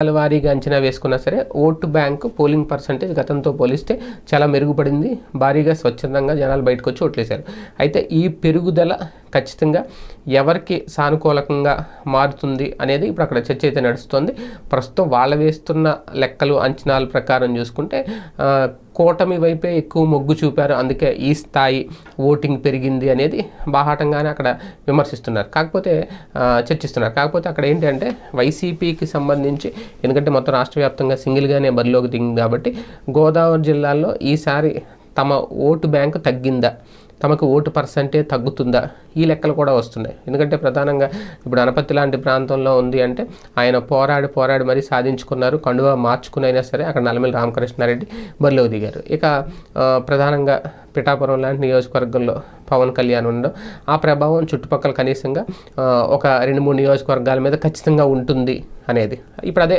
వారీగా అంచనా వేసుకున్నా సరే ఓటు బ్యాంకు పోలింగ్ పర్సంటేజ్ గతంతో పోలిస్తే చాలా మెరుగుపడింది. భారీగా స్వచ్ఛందంగా జనాలు బయటకు వచ్చి ఓట్లేశారు. అయితే ఈ పెరుగుదల ఖచ్చితంగా ఎవరికి సానుకూలంగా మారుతుంది అనేది ఇప్పుడు అక్కడ చర్చ అయితే నడుస్తుంది. ప్రస్తుతం వాళ్ళు వేస్తున్న లెక్కలు అంచనాల ప్రకారం చూసుకుంటే కూటమి వైపే ఎక్కువ మొగ్గు చూపారు, అందుకే ఈ స్థాయి ఓటింగ్ పెరిగింది అనేది బాహాటంగానే అక్కడ విమర్శిస్తున్నారు, చర్చిస్తున్నారు. కాకపోతే అక్కడ ఏంటంటే వైసీపీకి సంబంధించి, ఎందుకంటే మొత్తం రాష్ట్ర వ్యాప్తంగా సింగిల్గానే బరిలోకి దిగింది కాబట్టి గోదావరి జిల్లాల్లో ఈసారి తమ ఓటు బ్యాంకు తగ్గిందా, తమకు ఓటు పర్సెంటేజ్ తగ్గుతుందా, ఈ లెక్కలు కూడా వస్తున్నాయి. ఎందుకంటే ప్రధానంగా ఇప్పుడు అనపత్తి లాంటి ప్రాంతంలో ఉంది అంటే ఆయన పోరాడి మరీ సాధించుకున్నారు. కండువా మార్చుకునైనా సరే అక్కడ నల్లమిల్లి రామకృష్ణారెడ్డి బరిలోకి దిగారు. ఇక ప్రధానంగా పిఠాపురం లాంటి నియోజకవర్గంలో పవన్ కళ్యాణ్ ఉండడం, ఆ ప్రభావం చుట్టుపక్కల కనీసంగా ఒక 2-3 నియోజకవర్గాల మీద ఖచ్చితంగా ఉంటుంది అనేది ఇప్పుడు అదే